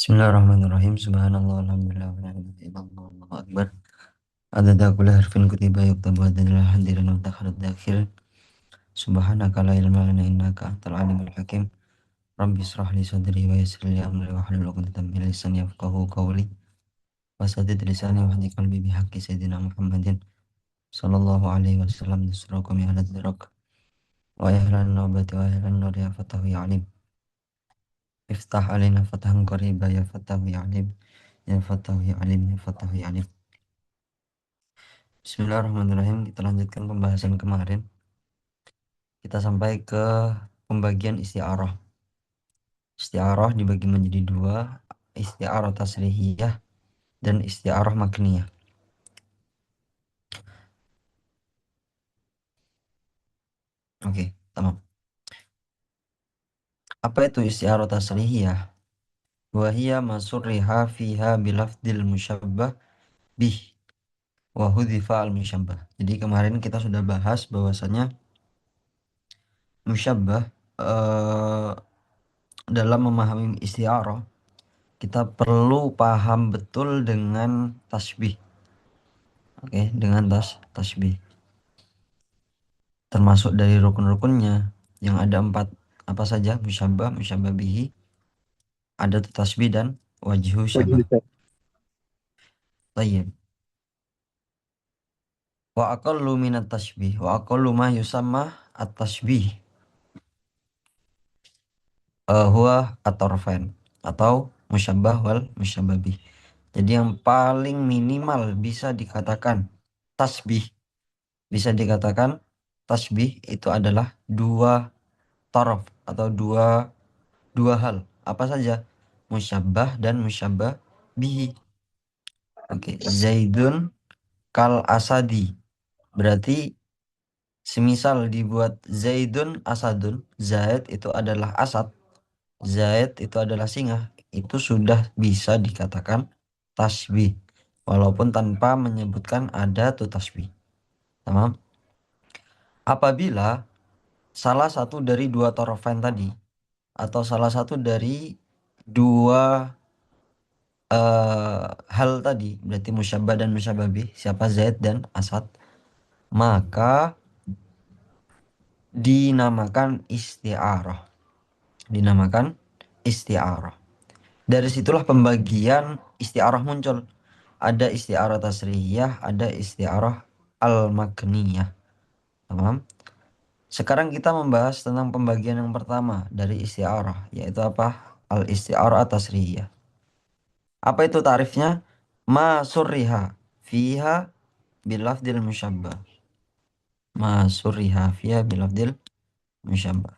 Bismillahirrahmanirrahim. Subhanallah, alhamdulillah, wa la ilaha illallah, wallahu akbar. Adada kulli harfin kutiba yuktabu adadil hadirin wa takharat dakhil. Subhanaka la ilma lana innaka antal alimul hakim. Rabbi israh li sadri wa yassir li amri wa hlul 'uqdatam min lisani yafqahu qawli. Wasadid lisani wa hdi qalbi bihaqqi sayyidina Muhammadin sallallahu alaihi wasallam nusrakum ya ahlat darak wa ya ahlan nabati wa ya ahlan nar ya fatahu ya alim. Iftah alaina fatahan qariba ya fatahu ya alim. Ya fatahu ya alim ya fatahu ya alim. Bismillahirrahmanirrahim. Kita lanjutkan pembahasan kemarin. Kita sampai ke pembagian isti'arah. Isti'arah dibagi menjadi dua, isti'arah tasrihiyah dan isti'arah makniyah. Oke, tamam. Apa itu isti'arah tasrihiyah? Wahia masurriha fiha bilafdil musyabbah bih wa hudhifa al musyabbah. Jadi kemarin kita sudah bahas bahwasanya musyabbah dalam memahami isti'arah kita perlu paham betul dengan tasbih. Oke, dengan tasbih. Termasuk dari rukun-rukunnya yang ada empat, apa saja? Musyabbah, musyabbah bihi, ada tasbih dan wajhu syabah. Wajib. Tayyib. Wa aqallu minat tasbih, wa aqallu ma yusamma at-tasbih. Huwa at-tarfain atau musyabbah wal musyabbah bih. Jadi yang paling minimal bisa dikatakan tasbih, bisa dikatakan tasbih itu adalah dua taraf atau dua hal. Apa saja? Musyabbah dan musyabbah bihi. Oke, Zaidun kal asadi. Berarti semisal dibuat Zaidun asadun, Zaid itu adalah asad, Zaid itu adalah singa, itu sudah bisa dikatakan tasbih. Walaupun tanpa menyebutkan ada tuh tasbih. Tamam? Apabila salah satu dari dua torofen tadi atau salah satu dari dua hal tadi berarti musyabbah dan musyabbah bih, siapa Zaid dan Asad, maka dinamakan isti'arah, dinamakan isti'arah. Dari situlah pembagian isti'arah muncul. Ada isti'arah tasrihiyah, ada isti'arah al-makniyah. Paham? Sekarang kita membahas tentang pembagian yang pertama dari isti'arah, yaitu apa? Al-isti'arah tasrihiyah. Apa itu tarifnya? Ma surriha fiha bilafdil musyabbah. Ma surriha fiha bilafdil musyabbah.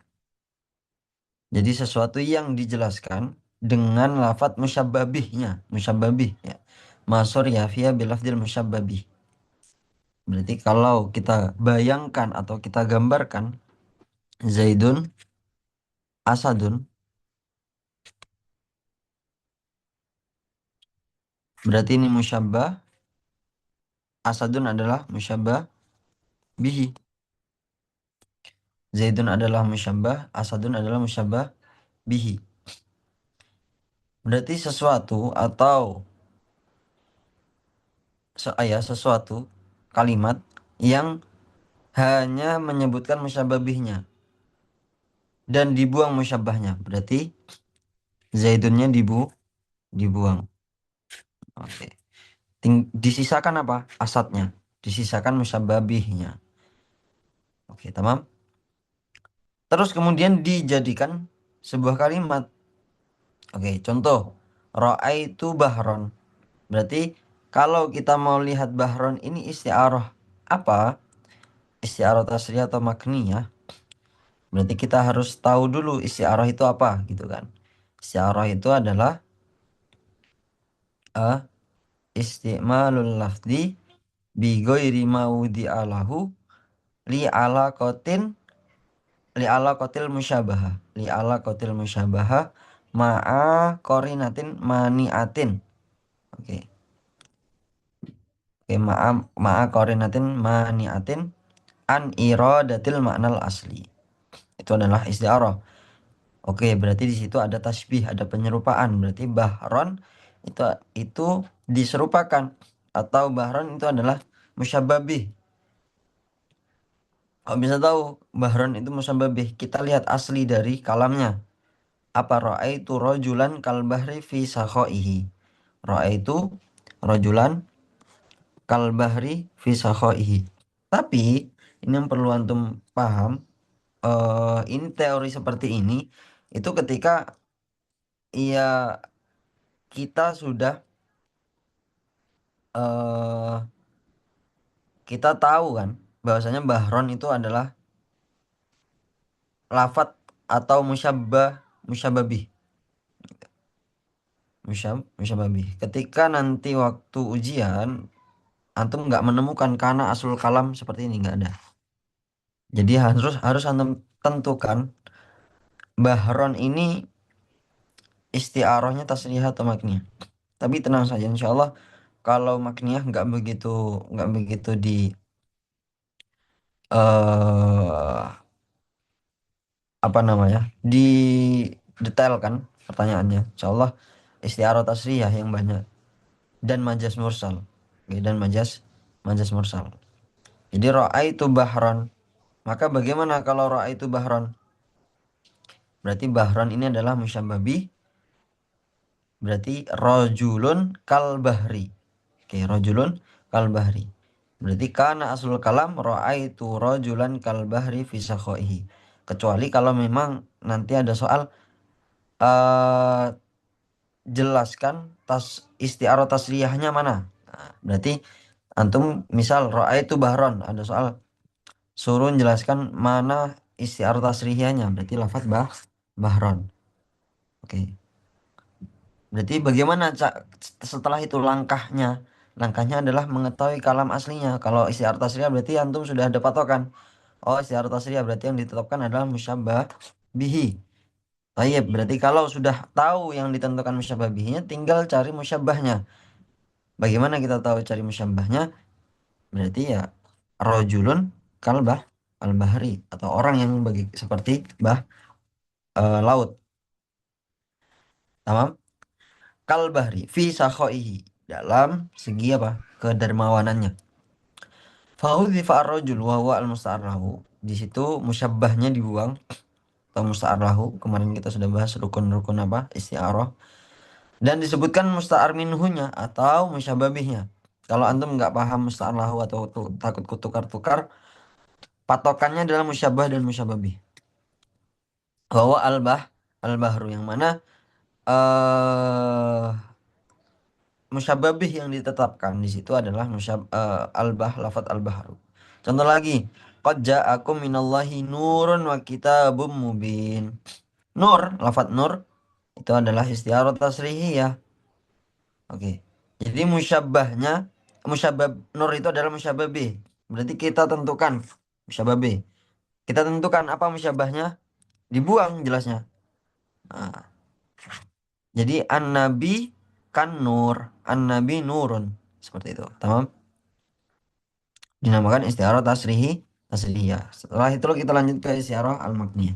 Jadi sesuatu yang dijelaskan dengan lafadz musyabbabihnya, musyabbabih ya. Ma surriha fiha bilafdil musyabbabih. Berarti kalau kita bayangkan atau kita gambarkan Zaidun Asadun, berarti ini musyabbah, Asadun adalah musyabbah bihi. Zaidun adalah musyabbah, Asadun adalah musyabbah bihi. Berarti sesuatu atau sesuatu kalimat yang hanya menyebutkan musyabbah bihnya dan dibuang musyabbahnya. Berarti Zaidunnya dibuang. Oke. Disisakan apa? Asadnya. Disisakan musyabbah bihnya. Oke, tamam. Terus kemudian dijadikan sebuah kalimat. Oke, contoh. Ra'aitu bahron. Berarti kalau kita mau lihat bahron ini isti'arah apa? Isti'arah tasriyah atau makniyah. Berarti kita harus tahu dulu isti'arah itu apa gitu kan. Isti'arah itu adalah uh, isti'malul lafzi bi ghairi mawdi'alahu li alaqatin li alaqatil musyabaha li alaqatil musyabaha ma'a qarinatin maniatin. Oke. Oke, ma'a qarinatin maniatin an iradatil maknal asli. Itu adalah isti'arah. Oke, berarti di situ ada tasbih, ada penyerupaan. Berarti bahron itu itu diserupakan atau bahron itu adalah musyababih. Kalau bisa tahu bahron itu musyababih, kita lihat asli dari kalamnya. Apa ra'aitu rajulan kal bahri fi sakhoihi. Ra'aitu rajulan kal bahri fi sakhoihi. Tapi ini yang perlu antum paham, ini teori seperti ini itu ketika ia kita sudah eh kita tahu kan bahwasanya bahron itu adalah lafat atau musyababih, musyababih. Ketika nanti waktu ujian antum nggak menemukan karena aslul kalam seperti ini nggak ada. Jadi harus harus antum tentukan bahron ini istiarohnya tasrih atau makniyah. Tapi tenang saja, insya Allah kalau makniyah nggak begitu di eh apa namanya didetailkan pertanyaannya. Insya Allah istiaroh tasriyah yang banyak dan majas mursal. Oke, dan majas mursal. Jadi ro'a itu bahron. Maka bagaimana kalau ro'a itu bahron? Berarti bahron ini adalah musyababi. Berarti rojulun kal bahri. Oke, rojulun kal bahri. Berarti karena aslul kalam ro'a itu rojulan kal bahri fi sakhoihi. Kecuali kalau memang nanti ada soal eh jelaskan istiaroh tasliyahnya mana. Nah, berarti antum misal ro'a itu bahron, ada soal suruh jelaskan mana istiaroh tasliyahnya, berarti lafaz bahron. Oke. Berarti bagaimana setelah itu langkahnya? Langkahnya adalah mengetahui kalam aslinya. Kalau istiaroh tasliyah berarti antum sudah ada patokan. Oh, istiaroh tasliyah berarti yang ditetapkan adalah musyabbah bihi. Tayyib, berarti kalau sudah tahu yang ditentukan musyabbah bihinya, tinggal cari musyabbahnya. Bagaimana kita tahu cari musyabbahnya? Berarti ya rojulun kalbah al-bahri atau orang yang bagi seperti laut. Tamam? Kalbahri fi sakhoihi dalam segi apa? Kedermawanannya. Fahudhifa ar-rajul wa huwa al-musta'ar lahu. Di situ musyabbahnya dibuang atau musta'ar lahu. Kemarin kita sudah bahas rukun-rukun apa? Isti'arah. Dan disebutkan musta'ar minhunya atau musyababihnya. Kalau antum nggak paham musta'ar lahu atau takut kutukar-tukar, patokannya adalah musyabah dan musyababih. Bahwa al-bahru yang mana eh musyababih yang ditetapkan di situ adalah lafat al-bahru. Contoh lagi, qad ja'akum minallahi nurun wa kitabum mubin. Nur, lafat nur itu adalah istiaroh tasrihiyah. Oke. Jadi musyabab nur itu adalah musyababih. Berarti kita tentukan musyababih. Kita tentukan apa musyabahnya, dibuang jelasnya. Nah, jadi an-nabi kan nur, an-nabi nurun. Seperti itu. Tamam? Dinamakan istiarah tasrihiyah. Setelah itu kita lanjut ke istiarah al-makniyah.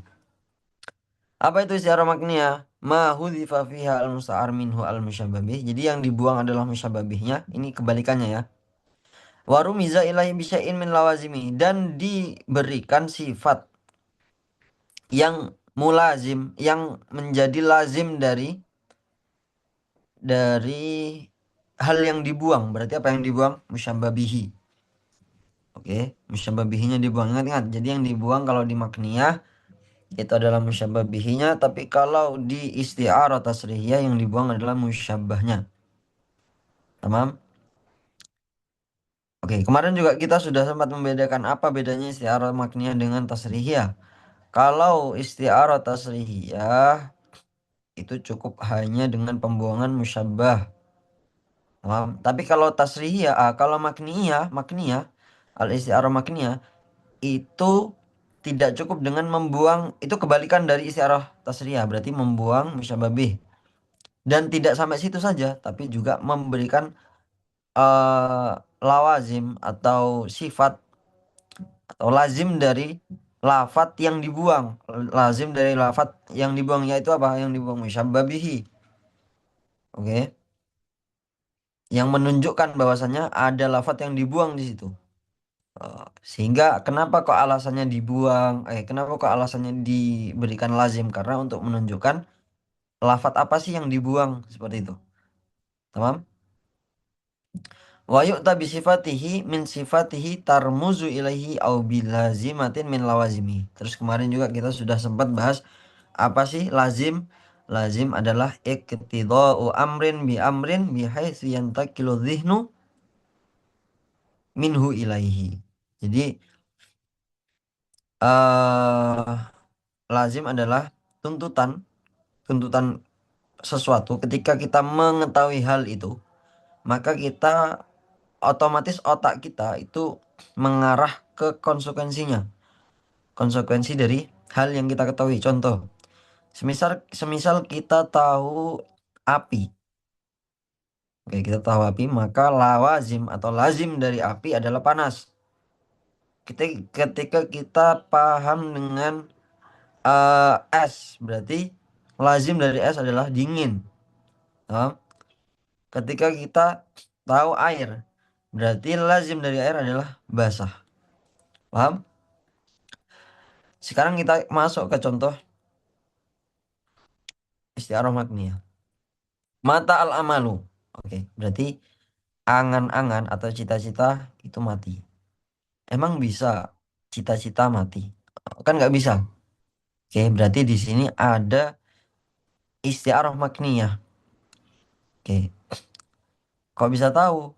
Apa itu istiarah makniyah? Ma hudhifa fiha al-musta'ar minhu al-musyabbabih. Jadi yang dibuang adalah musyabbabihnya. Ini kebalikannya ya. Warumiza ilahi bisya'in min lawazimi. Dan diberikan sifat yang mulazim, yang menjadi lazim dari hal yang dibuang. Berarti apa yang dibuang? Musyabbabihi. Oke, musyabbabihinya dibuang. Ingat-ingat. Jadi yang dibuang kalau di makniyah itu adalah musyabbabihinya, tapi kalau di isti'arah tasrihiyah yang dibuang adalah musyabbahnya. Tamam? Oke, kemarin juga kita sudah sempat membedakan apa bedanya isti'arah makniyah dengan tasrihiyah. Kalau isti'arah tasrihiyah itu cukup hanya dengan pembuangan musyabbah. Tamam? Tapi kalau tasrihiyah, kalau makniyah, al isti'arah makniyah itu tidak cukup dengan membuang, itu kebalikan dari istiarah tasriyah, berarti membuang musyababih. Dan tidak sampai situ saja, tapi juga memberikan lawazim atau sifat atau lazim dari lafat yang dibuang. Lazim dari lafat yang dibuang yaitu apa? Yang dibuang musyabbah bihi. Oke. Yang menunjukkan bahwasannya ada lafat yang dibuang di situ. Sehingga kenapa kok alasannya dibuang? Kenapa kok alasannya diberikan lazim? Karena untuk menunjukkan lafat apa sih yang dibuang seperti itu. Tamam? Wa yu'ta bi sifatihi min sifatihi tarmuzu ilaihi au bilazimatin min lawazimi. Terus kemarin juga kita sudah sempat bahas apa sih lazim? Lazim adalah iqtidau amrin bi amrin bi haitsu yantaqilu dhihnu minhu ilaihi. Jadi eh lazim adalah tuntutan tuntutan sesuatu ketika kita mengetahui hal itu, maka kita otomatis otak kita itu mengarah ke konsekuensinya. Konsekuensi dari hal yang kita ketahui. Contoh, semisal kita tahu api. Oke, kita tahu api, maka lawazim atau lazim dari api adalah panas. Ketika kita paham dengan es, berarti lazim dari es adalah dingin. Paham? Ketika kita tahu air, berarti lazim dari air adalah basah. Paham? Sekarang kita masuk ke contoh istiarah makniyah. Mata al-amalu. Oke, berarti angan-angan atau cita-cita itu mati. Emang bisa cita-cita mati? Kan nggak bisa. Oke, berarti di sini ada istiarah makniyah. Oke, kok bisa tahu?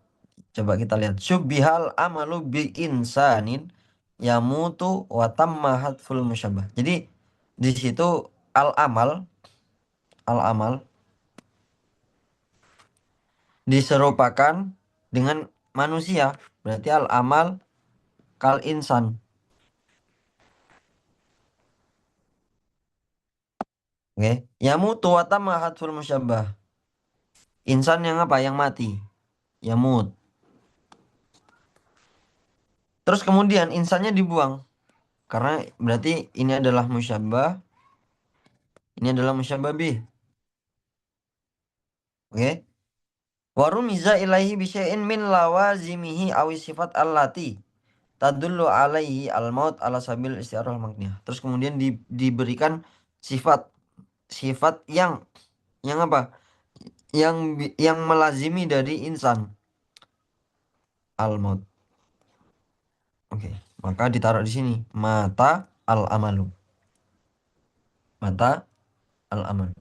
Coba kita lihat. Syubbihal amalu bi insanin yamutu wa tamma hadful musyabbah. Jadi di situ al-amal, al-amal diserupakan dengan manusia. Berarti al-amal kal insan. Oke. Yamutu wa tamma hadful musyabbah. Insan yang apa? Yang mati. Yamut. Terus kemudian insannya dibuang. Karena berarti ini adalah musyabbah. Ini adalah musyabbah bih. Oke. Warumiza ilaihi bisyai'in min lawazimihi awi sifat allati tadullu alaihi al-maut ala sabil istiarah makniyah. Terus kemudian diberikan sifat sifat yang apa? Yang melazimi dari insan al-maut. Oke, maka ditaruh di sini mata al-amalu. Mata al-amalu.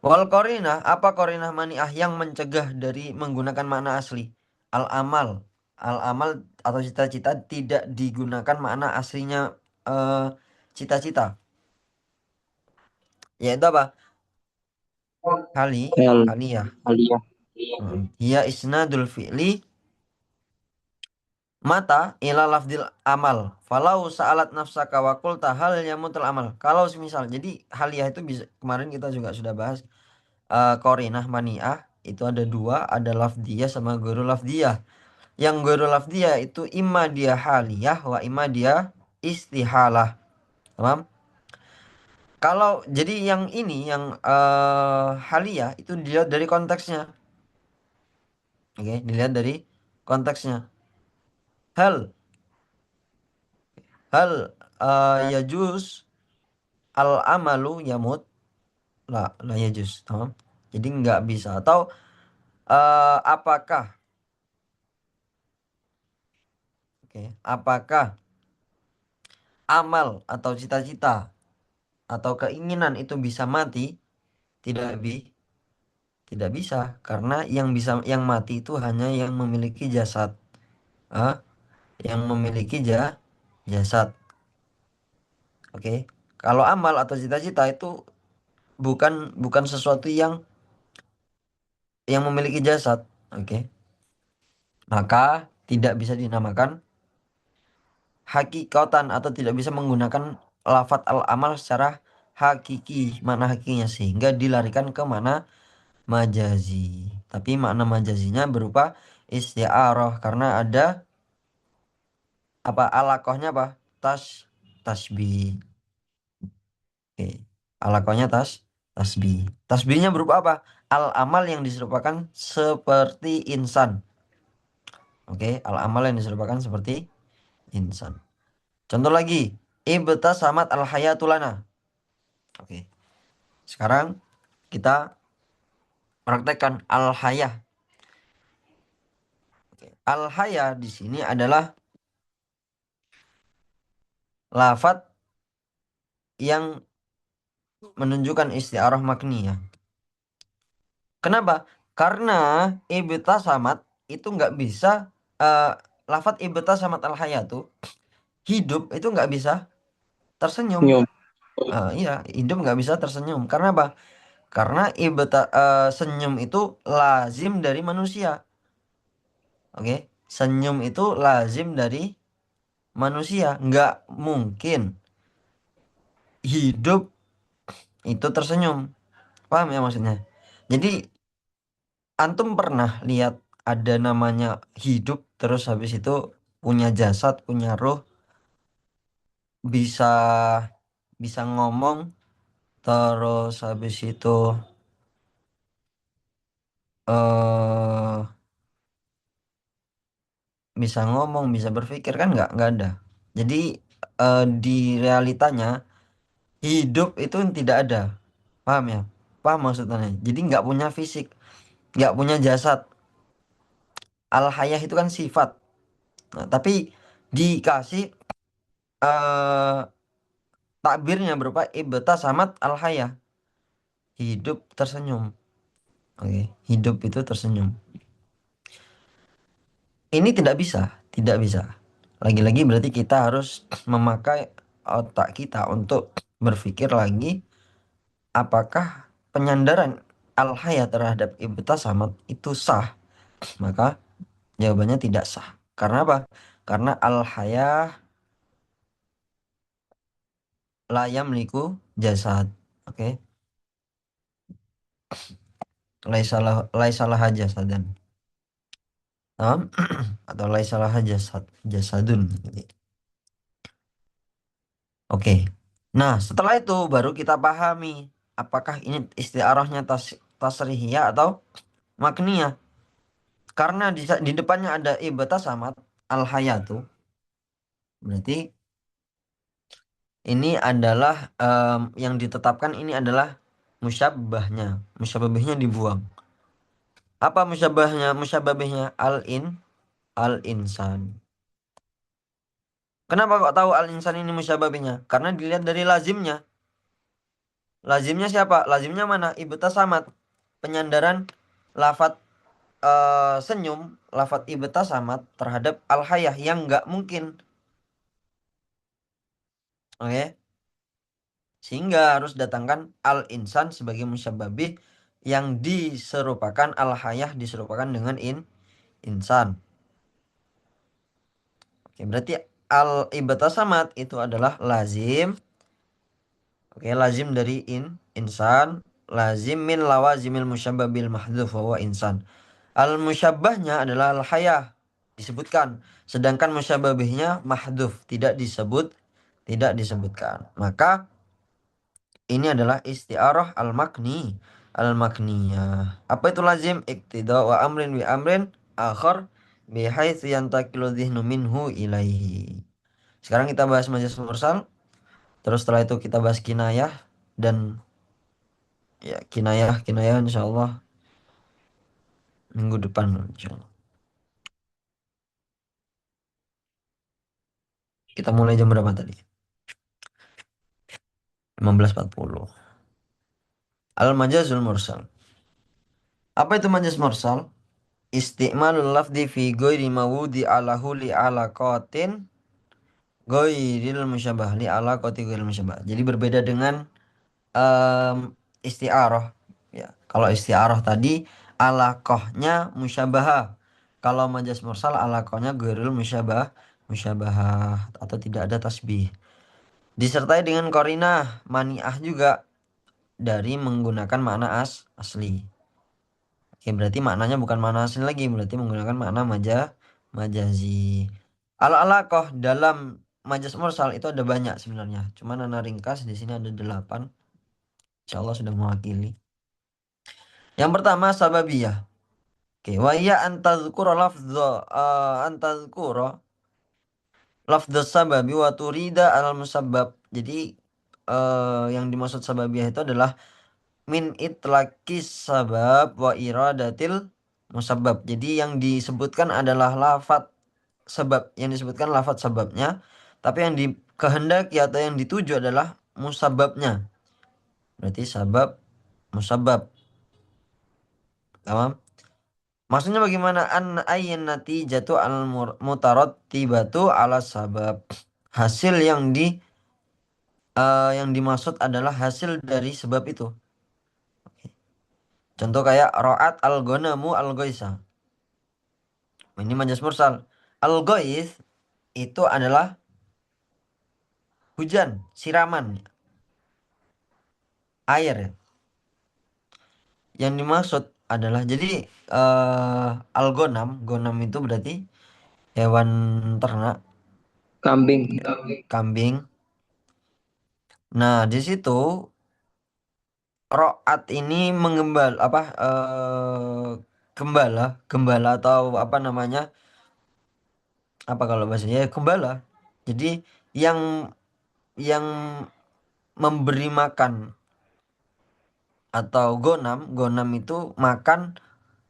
Wal qarinah, apa qarinah mani'ah yang mencegah dari menggunakan makna asli? Al-amal. Al-amal atau cita-cita tidak digunakan makna aslinya eh, cita-cita. Yaitu apa? Hali, Hal haliyah. aliyah. Hiya isnadul fi'li mata ila lafdil amal. Falau sa'alat nafsaka wa qulta hal yamutul amal. Kalau semisal, jadi haliyah itu bisa, kemarin kita juga sudah bahas qarinah mani'ah itu ada dua, ada lafdiyah sama guru lafdiyah. Yang guru lafdiyah itu imma dia haliyah wa imma dia istihalah. Paham? Kalau jadi yang ini yang haliyah itu dilihat dari konteksnya. Oke, dilihat dari konteksnya. Hal hal yajuz al amalu yamut la yajuz. Paham? Jadi nggak bisa atau apakah apakah amal atau cita-cita atau keinginan itu bisa mati? Tidak tidak bisa karena yang mati itu hanya yang memiliki jasad. Ah, yang memiliki jasad. Oke. Kalau amal atau cita-cita itu bukan bukan sesuatu yang memiliki jasad. Oke. Maka tidak bisa dinamakan hakikatan atau tidak bisa menggunakan lafat al-amal secara hakiki, makna hakikinya sehingga dilarikan ke mana majazi. Tapi makna majazinya berupa isti'arah karena ada apa alakohnya apa? Tas. tasbih. Oke. Alakohnya tasbih. Tasbihnya berupa apa? Al amal yang diserupakan seperti insan. Oke, al amal yang diserupakan seperti insan. Contoh lagi, samat al hayatulana. Oke. Sekarang kita praktekkan al hayah. Oke. Al hayah di sini adalah lafat yang menunjukkan istiarah makni ya. Kenapa? Karena samat itu nggak bisa eh lafat samat al hayatu hidup itu nggak bisa tersenyum. Senyum. Iya, hidup nggak bisa tersenyum. Karena apa? Karena senyum itu lazim dari manusia. Oke, senyum itu lazim dari manusia. Nggak mungkin hidup itu tersenyum. Paham ya maksudnya? Jadi antum pernah lihat ada namanya hidup terus habis itu punya jasad, punya roh, bisa bisa ngomong, terus habis itu eh bisa ngomong, bisa berpikir kan nggak ada. Jadi di realitanya hidup itu tidak ada. Paham ya? Paham maksudnya? Jadi nggak punya fisik, nggak punya jasad. Al hayah itu kan sifat. Nah, tapi dikasih eh takbirnya berupa samat al hayah. Hidup tersenyum. Oke, hidup itu tersenyum. Ini tidak bisa, tidak bisa. Lagi-lagi berarti kita harus memakai otak kita untuk berpikir lagi apakah penyandaran al-haya terhadap samat itu sah? Maka jawabannya tidak sah. Karena apa? Karena al-haya layam liku jasad. Oke, laisalah jasadan. Paham? Atau laisalah jasadun. Oke. Nah, setelah itu baru kita pahami apakah ini istiarahnya tasrihiyah atau makniyah. Karena di depannya ada samat al-hayatu. Berarti ini adalah yang ditetapkan ini adalah musyabbahnya. Musyabbahnya dibuang. Apa musyabbahnya? Musyabbahnya al-insan. Kenapa kok tahu al-insan ini musyabbahnya? Karena dilihat dari lazimnya. Lazimnya siapa? Lazimnya mana? Samat. Penyandaran lafat senyum, lafat samat terhadap al-hayah yang nggak mungkin. Oke. Sehingga harus datangkan al-insan sebagai musyababih yang diserupakan al-hayah diserupakan dengan insan. Oke, berarti al-ibtasamat itu adalah lazim. Oke, lazim dari insan, lazim min lawazimil musyababil mahdhuf wa insan. Al-musyabbahnya adalah al-hayah disebutkan, sedangkan musyababihnya mahdhuf tidak disebutkan. Maka ini adalah isti'arah al-makni. Al-makniyah. Apa itu lazim? Iktida wa amrin bi amrin akhar bihaitsu yantaqilu dhihnu minhu ilaihi. Sekarang kita bahas majaz mursal. Terus setelah itu kita bahas kinayah dan ya kinayah insyaallah minggu depan insyaallah. Kita mulai jam berapa tadi? 15.40. Al-majazul mursal. Apa itu majaz mursal? Isti'malul lafdi fi ghairi mawudi alahu li alaqatin ghairil musyabah li alaqati ghairil musyabah. Jadi berbeda dengan em, isti'arah ya. Kalau isti'arah tadi alaqahnya musyabahah. Kalau majaz mursal alaqahnya ghairil musyabah atau tidak ada tasbih. Disertai dengan qarinah mani'ah juga dari menggunakan makna asli. Oke, berarti maknanya bukan makna asli lagi, berarti menggunakan makna majazi. Al-alaqah dalam majas mursal itu ada banyak sebenarnya. Cuman ana ringkas di sini ada 8. Insya Allah sudah mewakili. Yang pertama sababiyah. Oke, wa iya antadzkura lafdz sababi wa turida al musabbab. Jadi yang dimaksud sababiyah itu adalah min itlaqis sabab wa iradatil musabbab. Jadi yang disebutkan adalah lafat sebab, yang disebutkan lafat sebabnya, tapi yang dikehendaki atau yang dituju adalah musababnya. Berarti sabab musabab. Paham? Maksudnya bagaimana an ayyin natijatu al mutarattibatu ala sabab. Hasil yang dimaksud adalah hasil dari sebab itu. Contoh kayak ro'at al-gonamu al-goisa. Ini majas mursal. Al-gois itu adalah hujan, siraman, air ya. Yang dimaksud adalah jadi gonam itu berarti hewan ternak, Kambing. kambing. Nah, di situ ro'at ini gembala, gembala atau apa namanya? Apa kalau bahasanya ya, gembala. Jadi yang yang memberi makan atau gonam itu makan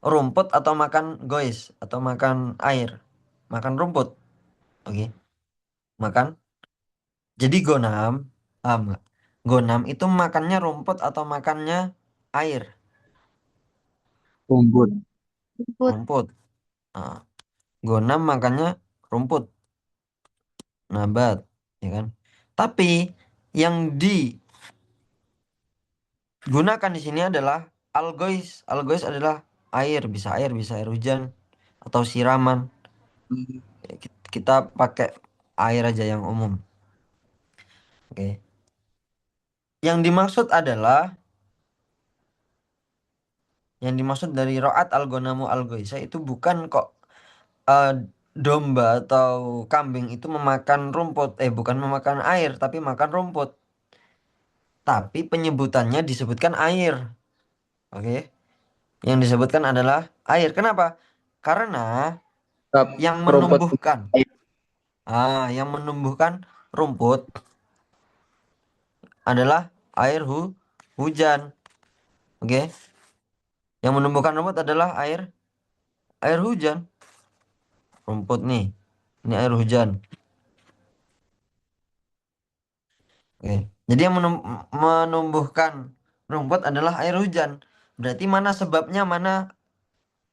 rumput atau makan gois atau makan air, makan rumput. Oke, makan. Jadi paham nggak? Gonam itu makannya rumput atau makannya air, Rumput. Rumput. rumput. Nah, gonam makannya rumput, nabat, ya kan? Tapi yang digunakan di sini adalah algois. Algois adalah air, bisa air hujan atau siraman. Ya, kita pakai air aja yang umum. Oke. Yang dimaksud adalah yang dimaksud dari ro'at al-gonamu al-goisa itu bukan kok eh, domba atau kambing itu memakan rumput, bukan memakan air tapi makan rumput. Tapi penyebutannya disebutkan air. Oke. Yang disebutkan adalah air. Kenapa? Karena yang Rumput. menumbuhkan yang menumbuhkan rumput adalah air hujan. Oke. Yang menumbuhkan rumput adalah air hujan. Rumput nih. Ini air hujan. Oke. Jadi yang menumbuhkan rumput adalah air hujan. Berarti mana sebabnya, mana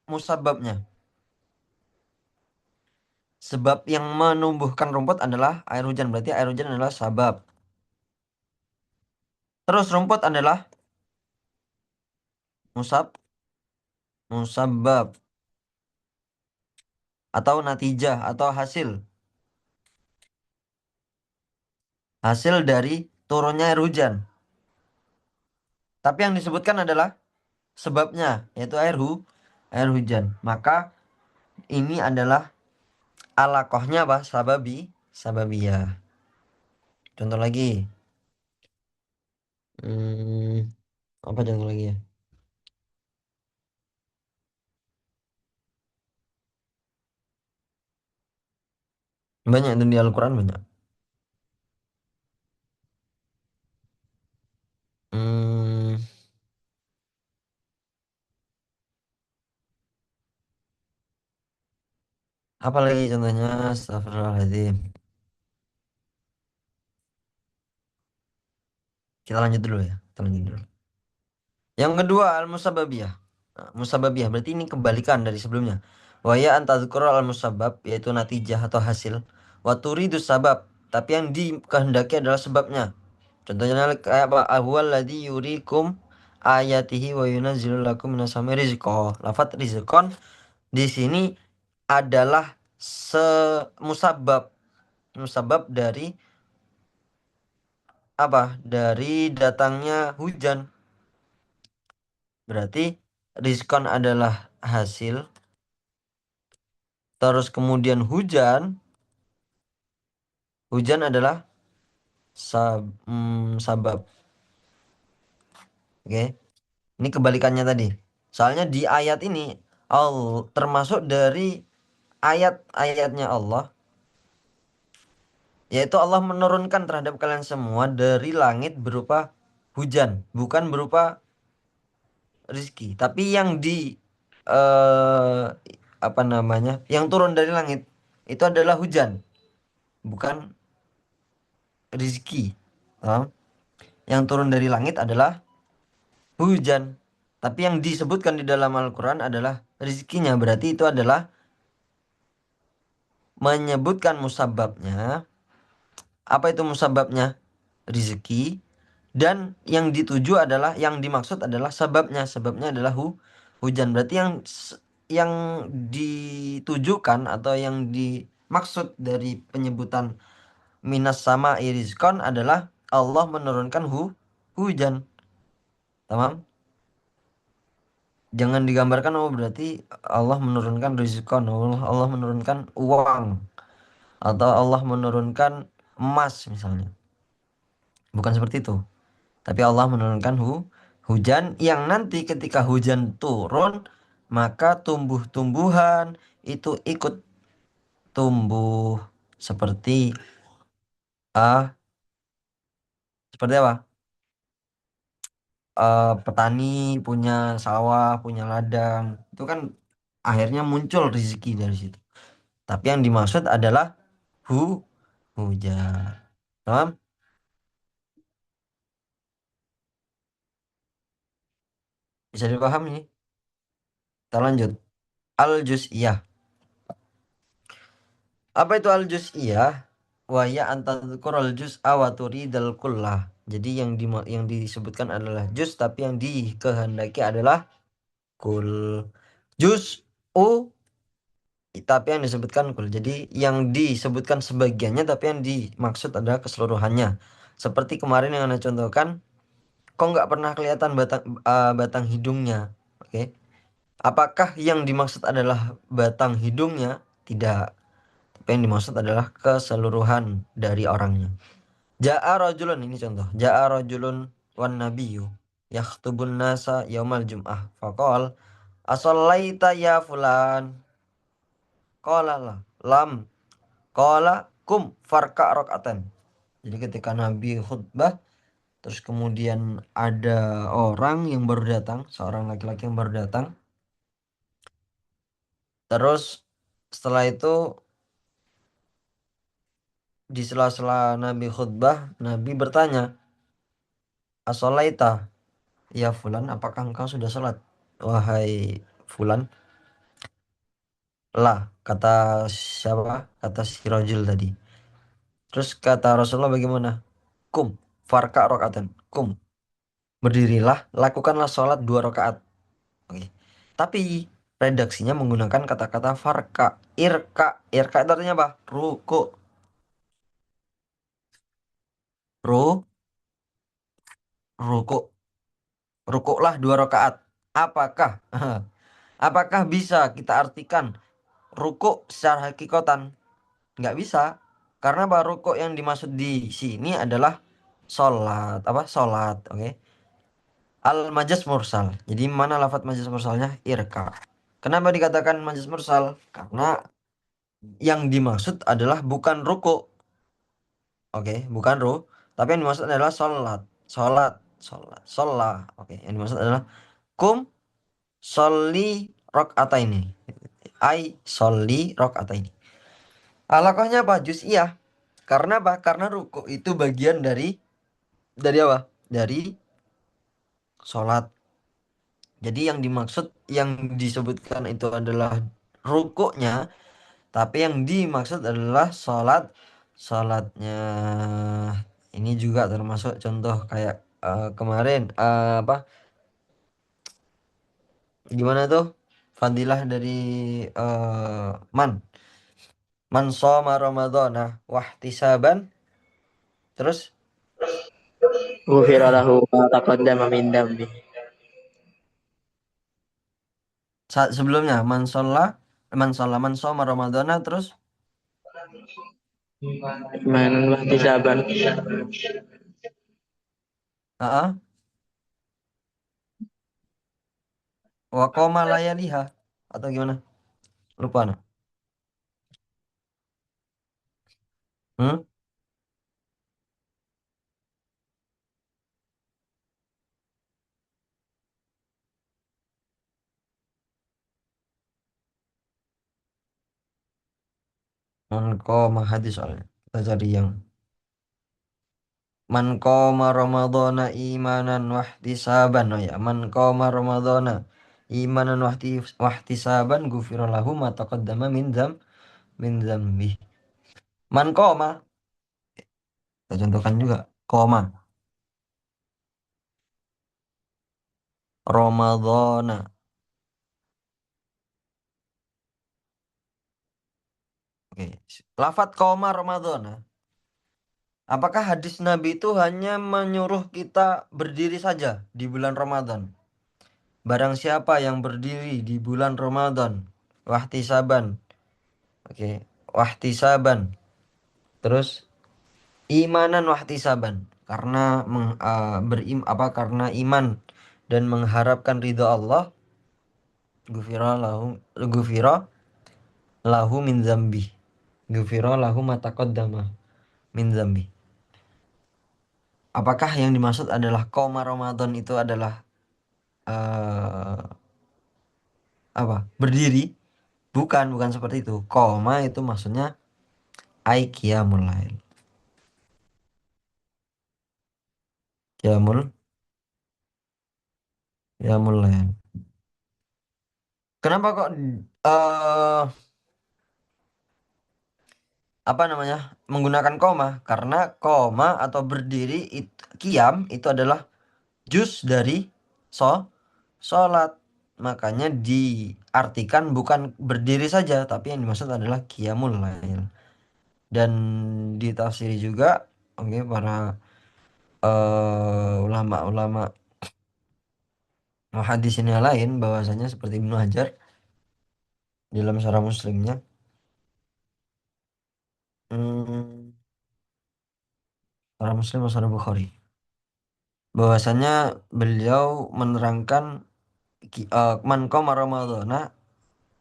musababnya? Sebab yang menumbuhkan rumput adalah air hujan. Berarti air hujan adalah sabab. Terus rumput adalah musab, musabab atau natijah atau hasil. Hasil dari turunnya air hujan. Tapi yang disebutkan adalah sebabnya, yaitu air hujan. Maka ini adalah alakohnya apa? Sababiyah. Contoh lagi. Hmm, apa contoh lagi ya? Banyak itu di Al-Quran banyak. Hmm, apa lagi contohnya? Astagfirullahaladzim. Kita lanjut dulu ya. Kita lanjut dulu. Yang kedua, al-musababiyah. Nah, musababiyah berarti ini kebalikan dari sebelumnya. Wa ya antadzkura al-musabab, yaitu natijah atau hasil. Wa turidu sabab, tapi yang dikehendaki adalah sebabnya. Contohnya kayak apa? Ahwal ladzi yurikum ayatihi wa yunazzilu lakum minas samai rizqa. Lafat rizqon di sini adalah semusabab, musabab dari apa? Dari datangnya hujan. Berarti rizkon adalah hasil, terus kemudian hujan Hujan adalah sabab. Oke. Ini kebalikannya tadi. Soalnya di ayat ini termasuk dari ayat-ayatnya Allah, yaitu Allah menurunkan terhadap kalian semua dari langit berupa hujan, bukan berupa rizki. Tapi yang apa namanya, yang turun dari langit itu adalah hujan, bukan rizki. Paham? Yang turun dari langit adalah hujan. Tapi yang disebutkan di dalam Al-Quran adalah rizkinya. Berarti itu adalah menyebutkan musababnya. Apa itu musababnya? Rizki. Dan yang dituju adalah, yang dimaksud adalah sebabnya. Sebabnya adalah hujan. Berarti yang ditujukan atau yang dimaksud dari penyebutan minas sama irizkon adalah Allah menurunkan hujan. Tamam? Jangan digambarkan oh berarti Allah menurunkan rizkon, Allah menurunkan uang, atau Allah menurunkan emas misalnya. Bukan seperti itu. Tapi Allah menurunkan hujan yang nanti ketika hujan turun, maka tumbuh-tumbuhan itu ikut tumbuh seperti ah seperti apa? Petani punya sawah, punya ladang, itu kan akhirnya muncul rezeki dari situ. Tapi yang dimaksud adalah hu hujan. Paham? Bisa dipahami? Kita lanjut. Al-juz'iyah. Apa itu al-juz'iyah? Wa ya antadzkurul juz'a wa turidal kullah. Jadi yang disebutkan adalah juz, tapi yang dikehendaki adalah kul. Juz'u, tapi yang disebutkan kul. Jadi yang disebutkan sebagiannya, tapi yang dimaksud adalah keseluruhannya. Seperti kemarin yang Anda contohkan, kok nggak pernah kelihatan batang hidungnya? Oke. Apakah yang dimaksud adalah batang hidungnya? Tidak. Tapi yang dimaksud adalah keseluruhan dari orangnya. Ja'a rajulun, ini contoh. Ja'a rajulun wan nabiyyu yakhtubun nasa yaumal jum'ah. Faqal asallaita ya fulan. Qala la lam. Qala kum farka rakaatan. Jadi ketika Nabi khutbah, terus kemudian ada orang yang baru datang, seorang laki-laki yang baru datang. Terus setelah itu di sela-sela Nabi khutbah, Nabi bertanya, "Asolaita, ya Fulan, apakah engkau sudah sholat? Wahai Fulan." Lah, kata siapa? Kata si Rajul tadi. Terus kata Rasulullah bagaimana? Kum, farka rokaatan. Kum, berdirilah, lakukanlah sholat 2 rakaat. Oke. Tapi redaksinya menggunakan kata-kata farka, irka. Irka itu artinya apa? Ruku. Ru, ruku. Rukuklah 2 rakaat. Apakah? Apakah bisa kita artikan rukuk secara hakikatan? Nggak bisa. Karena apa? Rukuk yang dimaksud di sini adalah sholat. Apa? Sholat. Oke. Al-majas mursal. Jadi mana lafadz majas mursalnya? Irka. Kenapa dikatakan majas mursal? Karena yang dimaksud adalah bukan rukuk. Oke. Bukan tapi yang dimaksud adalah sholat. Sholat. Sholat. Sholat. Oke. Yang dimaksud adalah kum soli ini. Ai soli ini. Alaqahnya apa? Juz'iyah. Karena apa? Karena ruku itu bagian dari apa? Dari sholat. Jadi yang dimaksud, yang disebutkan itu adalah rukuknya, tapi yang dimaksud adalah sholatnya. Ini juga termasuk contoh kayak kemarin apa? Gimana tuh? Fadilah dari man shoma ramadhana wahtisaban, terus Ghufira lahu ma taqaddama min dambi. sebelumnya man shoma ramadhana, terus Imanan wa ihtisaban. Ah, wa qoma layaliha atau gimana? Lupa nah. Hmm? Man qoma hadis soalnya. Kita cari yang man qoma ramadhana imanan wahtisaban. Oh ya, man qoma ramadhana imanan wahtisaban ghufira lahu ma taqaddama min dzambi. Man qoma, kita contohkan juga. Qoma ramadhana. Oke. Lafat qoma ramadhana. Apakah hadis Nabi itu hanya menyuruh kita berdiri saja di bulan Ramadan? Barang siapa yang berdiri di bulan Ramadan, wahtisaban, oke, wahtisaban, terus imanan wahtisaban, karena karena iman dan mengharapkan ridha Allah, gufira lahu, gufira lahu min zambi, gufira lahu ma taqaddama min zambi. Apakah yang dimaksud adalah koma Ramadan itu adalah eh apa? Berdiri? Bukan seperti itu. Koma itu maksudnya ai qiyamul lail. Qiyamul qiyamul lail. Kenapa kok eh apa namanya? Menggunakan koma? Karena koma atau berdiri qiyam itu adalah juz dari so salat. Makanya diartikan bukan berdiri saja, tapi yang dimaksud adalah qiyamul lail. Dan ditafsiri juga, oke, para ulama-ulama hadis ini yang lain bahwasanya seperti Ibnu Hajar dalam Syarah Muslimnya, hmm, Syarah Muslim atau Syarah Bukhari, bahwasanya beliau menerangkan man qama ramadhana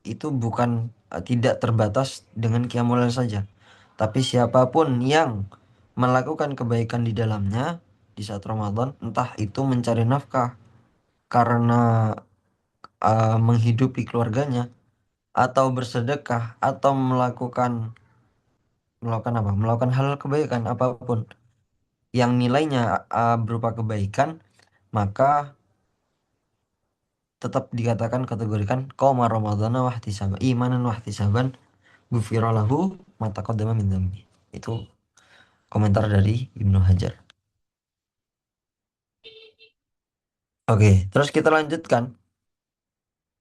itu bukan tidak terbatas dengan qiyamul lail saja, tapi siapapun yang melakukan kebaikan di dalamnya di saat Ramadan, entah itu mencari nafkah karena menghidupi keluarganya, atau bersedekah, atau melakukan melakukan apa? Melakukan hal kebaikan apapun yang nilainya berupa kebaikan, maka tetap dikatakan kategorikan qauma ramadhana wahtisaban imanan wahtisaban ghufira lahu ma taqaddama min dzambi. Itu komentar dari Ibnu Hajar. Oke, terus kita lanjutkan.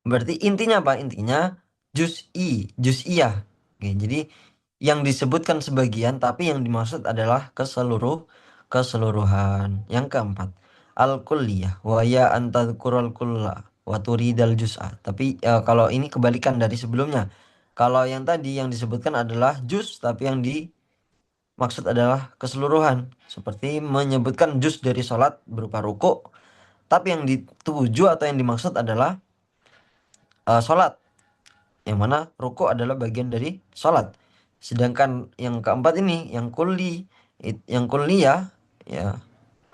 Berarti intinya apa? Intinya juz'iyah. Oke, jadi yang disebutkan sebagian tapi yang dimaksud adalah keseluruhan. Yang keempat, al-kulliyah wa ya antadzural kulla wa turidal juz'a. Tapi kalau ini kebalikan dari sebelumnya. Kalau yang tadi yang disebutkan adalah juz tapi yang dimaksud adalah keseluruhan. Seperti menyebutkan juz dari sholat berupa ruku, tapi yang dituju atau yang dimaksud adalah sholat, yang mana ruku adalah bagian dari sholat. Sedangkan yang keempat ini yang kulliyah, ya,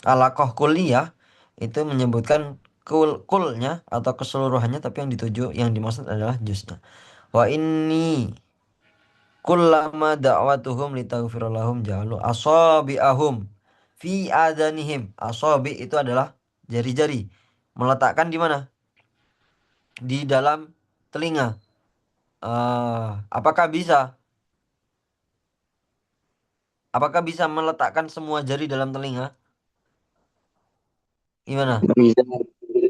alaqah kulliyah, itu menyebutkan kulnya atau keseluruhannya, tapi yang dituju yang dimaksud adalah juznya. Wa inni kullama da'watuhum litaghfira lahum ja'alu asabi'ahum fi adanihim. Asabi itu adalah jari-jari, meletakkan di mana? Di dalam telinga. Apakah bisa? Apakah bisa meletakkan semua jari dalam telinga? Gimana? Nggak bisa.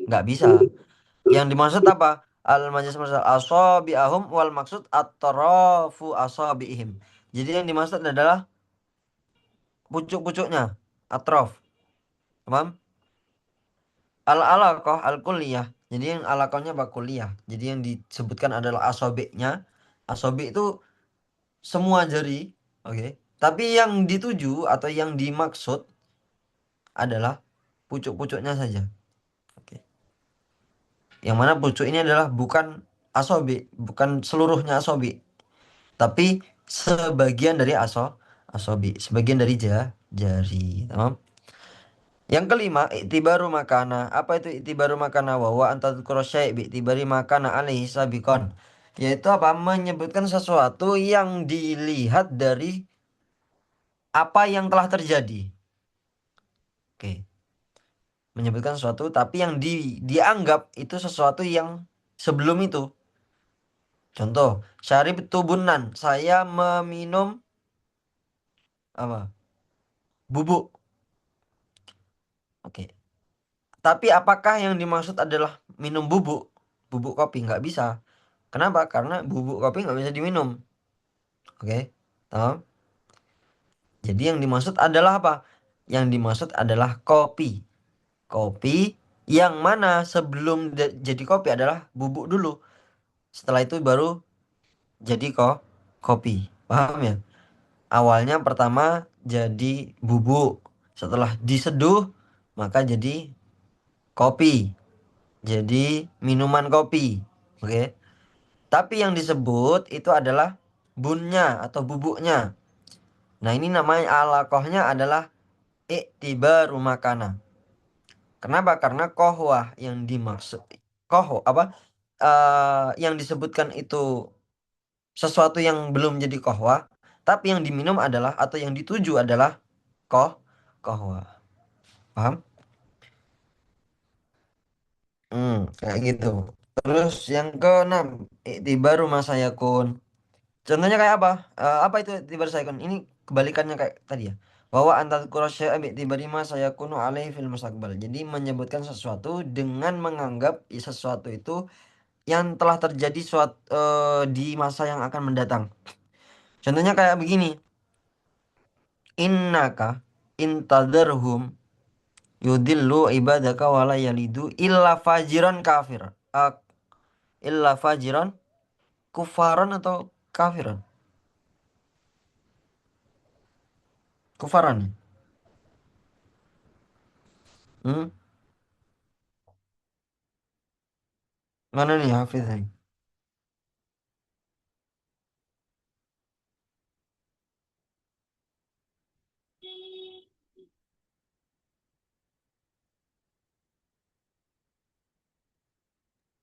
Nggak bisa. Yang dimaksud apa? Al-majas masal asabi'ahum wal maksud atrafu asabi'ihim. Jadi yang dimaksud adalah pucuk-pucuknya, atraf. Paham? Al-alaqah al-kulliyah. Jadi yang alaqahnya apa? Kulliyah. Jadi yang disebutkan adalah asabi'nya. Asabi' itu semua jari, oke. Tapi yang dituju atau yang dimaksud adalah pucuk-pucuknya saja. Oke. Yang mana pucuk ini adalah bukan asobi, bukan seluruhnya asobi, tapi sebagian dari asobi, sebagian dari jari. Tamam? Yang kelima, iktibaru makana. Apa itu iktibaru makana? Wawa antadzkura syai' bi'tibari makana alaihi sabikon. Yaitu apa? Menyebutkan sesuatu yang dilihat dari apa yang telah terjadi. Oke. Menyebutkan sesuatu tapi yang dianggap itu sesuatu yang sebelum itu. Contoh, syarib tubunan. Saya meminum apa? Bubuk. Oke. Tapi apakah yang dimaksud adalah minum bubuk? Bubuk kopi nggak bisa. Kenapa? Karena bubuk kopi nggak bisa diminum. Oke. Tahu? Jadi yang dimaksud adalah apa? Yang dimaksud adalah kopi. Kopi yang mana sebelum jadi kopi adalah bubuk dulu. Setelah itu baru jadi kopi. Paham ya? Awalnya pertama jadi bubuk. Setelah diseduh maka jadi kopi. Jadi minuman kopi. Oke. Tapi yang disebut itu adalah bunnya atau bubuknya. Nah, ini namanya alaqohnya adalah iktibaru makana. Kenapa? Karena kohwah yang dimaksud apa? Yang disebutkan itu sesuatu yang belum jadi kohwah, tapi yang diminum adalah atau yang dituju adalah koh kohwah. Paham? Kayak gitu. Terus yang keenam, iktibaru masayakun. Contohnya kayak apa? Apa itu iktibar sayakun? Ini kebalikannya kayak tadi ya. Bahwa antar kurasya tiba ma saya kuno alaihi fil mustaqbal. Jadi menyebutkan sesuatu dengan menganggap sesuatu itu yang telah terjadi di masa yang akan mendatang. Contohnya kayak begini. Innaka intadarhum yudillu ibadaka wala yalidu illa fajiran kafir. Ah, illa fajiran kufaran atau kafiran? Kufaran. Hmm? Mana nih Hafiz ini?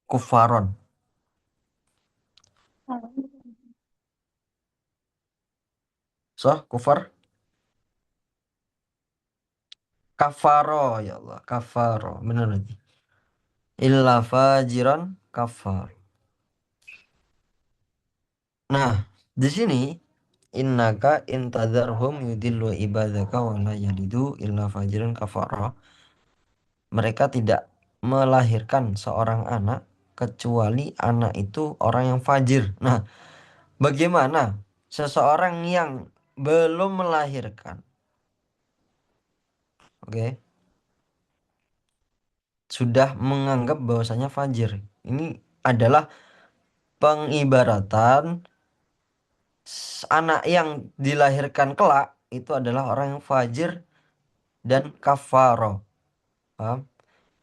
Kufaron. So, kufar. Kafaro. Ya Allah. Kafaro. Benar lagi. Illa fajiran kafar. Nah, di sini. Innaka intadarhum yudillu ibadaka wa la yalidu illa fajiran kafara. Mereka tidak melahirkan seorang anak kecuali anak itu orang yang fajir. Nah, bagaimana seseorang yang belum melahirkan, oke, sudah menganggap bahwasanya fajir. Ini adalah pengibaratan anak yang dilahirkan kelak itu adalah orang yang fajir dan kafaro. Paham?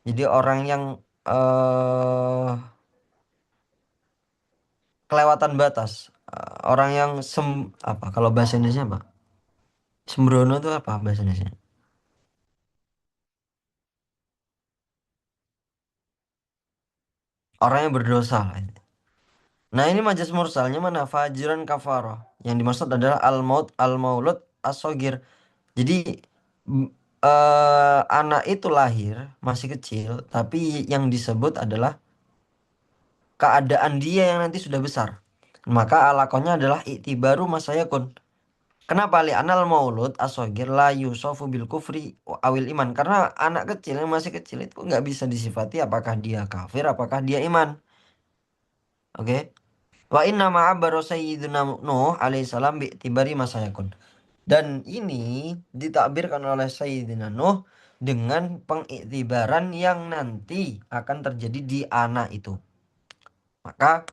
Jadi orang yang eh kelewatan batas. Orang yang apa kalau bahasa Indonesia apa? Sembrono itu apa bahasa Indonesia? Orang yang berdosa lah. Nah, ini majas mursalnya mana? Fajiran kafaroh. Yang dimaksud adalah al-maulud as-sogir. Jadi m- anak itu lahir masih kecil, tapi yang disebut adalah keadaan dia yang nanti sudah besar. Maka alakonnya adalah iktibaru masayakun. Kenapa li anal maulud asogir la yusofu bil kufri awil iman? Karena anak kecil yang masih kecil itu nggak bisa disifati apakah dia kafir, apakah dia iman. Oke? Wa inna ma'abaro sayyidina Nuh alaihissalam bi'tibari masayakun. Dan ini ditakbirkan oleh Sayyidina Nuh dengan pengiktibaran yang nanti akan terjadi di anak itu. Maka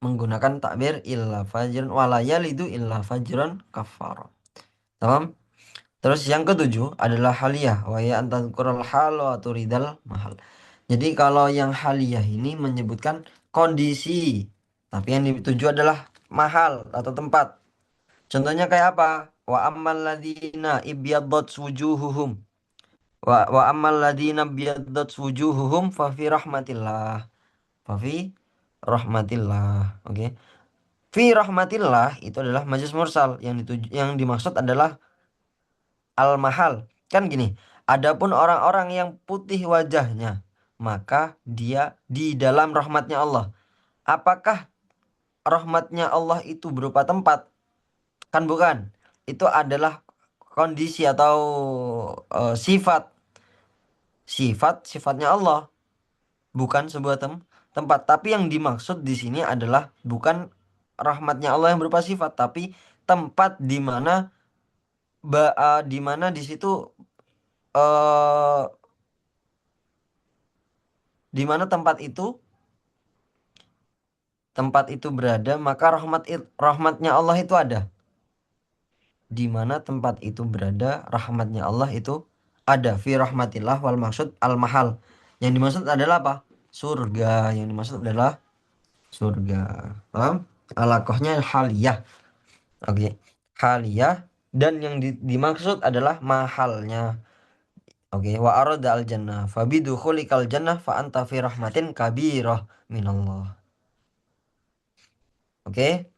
menggunakan takbir illa fajrun wala yalidu illa fajrun kafar. Tamam? Terus yang ketujuh adalah haliyah wa ya antadzkurul hal wa turidal mahal. Jadi kalau yang haliyah ini menyebutkan kondisi, tapi yang dituju adalah mahal atau tempat. Contohnya kayak apa? Wa ammal ladzina ibyaddat wujuhuhum wa ammal ladzina ibyaddat wujuhuhum fa fi rahmatillah. Fa fi rahmatillah. Oke. Fi rahmatillah itu adalah majaz mursal yang dituju, yang dimaksud adalah al-mahal. Kan gini, adapun orang-orang yang putih wajahnya, maka dia di dalam rahmatnya Allah. Apakah rahmatnya Allah itu berupa tempat? Kan bukan. Itu adalah kondisi atau sifat. Sifatnya Allah, bukan sebuah tempat. Tapi yang dimaksud di sini adalah bukan rahmatnya Allah yang berupa sifat, tapi tempat di mana di situ eh di mana tempat itu berada, maka rahmatnya Allah itu ada. Di mana tempat itu berada, rahmatnya Allah itu ada. Fi rahmatillah wal maksud al mahal. Yang dimaksud adalah apa? Surga. Yang dimaksud adalah surga. Paham? Alakohnya haliyah. Oke. Haliyah dan yang dimaksud adalah mahalnya. Oke, wa arada al jannah fabidukhulikal jannah fa anta fi rahmatin kabirah minallah. Oke.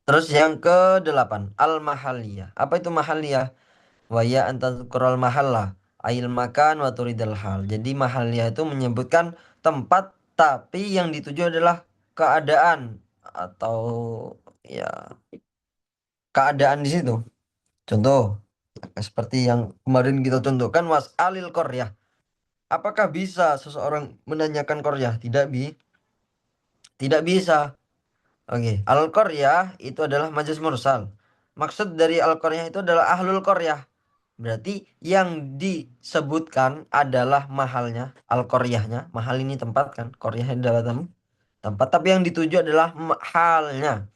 Terus yang ke-8 al-mahaliyah. Apa itu mahaliyah? Wa ya antadzkurul mahalla ail makan wa turidal hal. Jadi mahaliyah itu menyebutkan tempat tapi yang dituju adalah keadaan atau ya keadaan di situ. Contoh seperti yang kemarin kita contohkan was alil qaryah. Apakah bisa seseorang menanyakan qaryah? Tidak bisa. Oke, al-qaryah itu adalah majas mursal. Maksud dari al-qaryah itu adalah ahlul qaryah. Berarti yang disebutkan adalah mahalnya, al-qaryahnya. Mahal ini tempat kan, qaryah adalah tempat. Tapi yang dituju adalah halnya,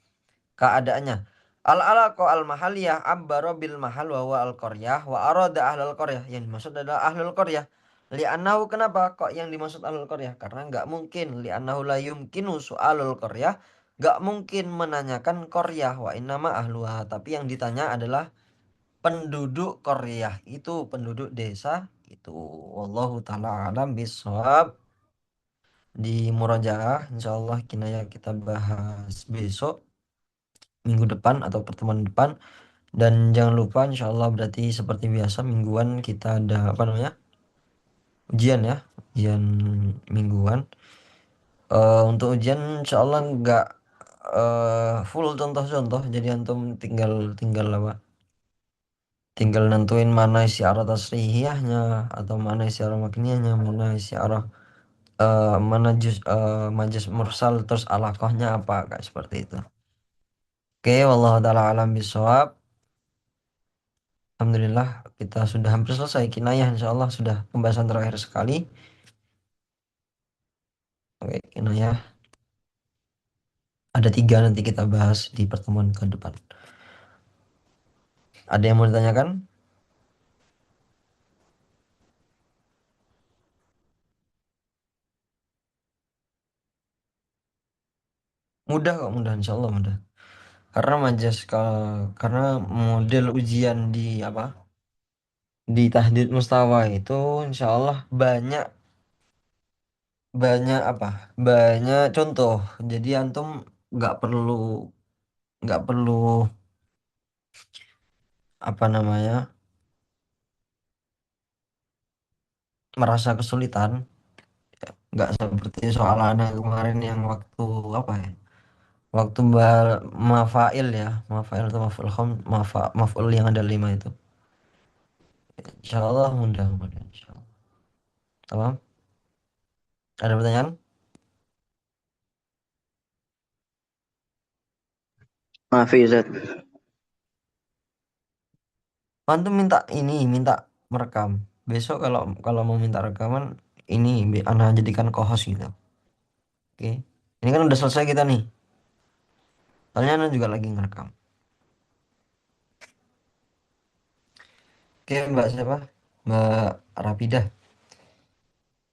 keadaannya. Al-alaqo al-mahaliyah abbaro bil mahal wa huwa al-qaryah wa arada ahlul qaryah. Yang dimaksud adalah ahlul qaryah. Li'annahu kenapa kok yang dimaksud ahlul qaryah? Karena nggak mungkin li'annahu la yumkinu su'alul qaryah. Nggak mungkin menanyakan qaryah wa innama ahluha. Tapi yang ditanya adalah penduduk qaryah. Itu penduduk desa itu. Wallahu taala alam bisawab. Di murojaah insyaallah kinaya kita bahas besok minggu depan atau pertemuan depan. Dan jangan lupa insya Allah berarti seperti biasa mingguan kita ada apa namanya ujian ya, ujian mingguan. Untuk ujian insya Allah nggak full contoh-contoh, jadi antum tinggal tinggal apa? Tinggal nentuin mana istiarah tasrihiyahnya atau mana istiarah makniyahnya, mana istiarah mana majas mursal terus alaqahnya apa kayak seperti itu. Oke, wallahu taala alam bisawab. Alhamdulillah kita sudah hampir selesai kinayah insya Allah sudah pembahasan terakhir sekali. Oke, kinayah ada 3 nanti kita bahas di pertemuan ke depan. Ada yang mau ditanyakan? Mudah kok, mudah insya Allah mudah. Karena karena model ujian di apa di tahdid mustawa itu insya Allah banyak banyak apa banyak contoh. Jadi antum nggak perlu nggak perlu apa namanya merasa kesulitan. Nggak seperti soalannya kemarin yang waktu apa ya? Waktu mafail ya, mafail atau maful maful yang ada 5 itu. Insya Allah mudah mudah insya Allah. Tamam? Ada pertanyaan? Maaf ya Zat. Mantu minta ini, minta merekam. Besok kalau kalau mau minta rekaman ini ana jadikan co-host gitu. Oke. Ini kan udah selesai kita nih. Soalnya Ana juga lagi ngerekam. Oke, Mbak siapa? Mbak Rapidah.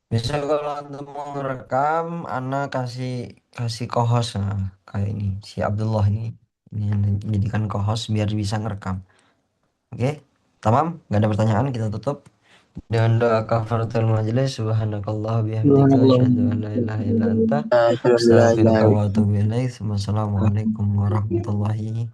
Bisa kalau Anda mau ngerekam, Ana kasih kasih co-host nah, kayak ini si Abdullah ini yang jadikan co-host biar bisa ngerekam. Oke, tamam? Gak ada pertanyaan, kita tutup dengan doa kafaratul majelis. Subhanakallah bihamdika Subhanallah. asyhadu an la ilaha illa anta Asyhadu an la ilaha astaghfiruka wa illallah. atubu ilaik. Wassalamualaikum warahmatullahi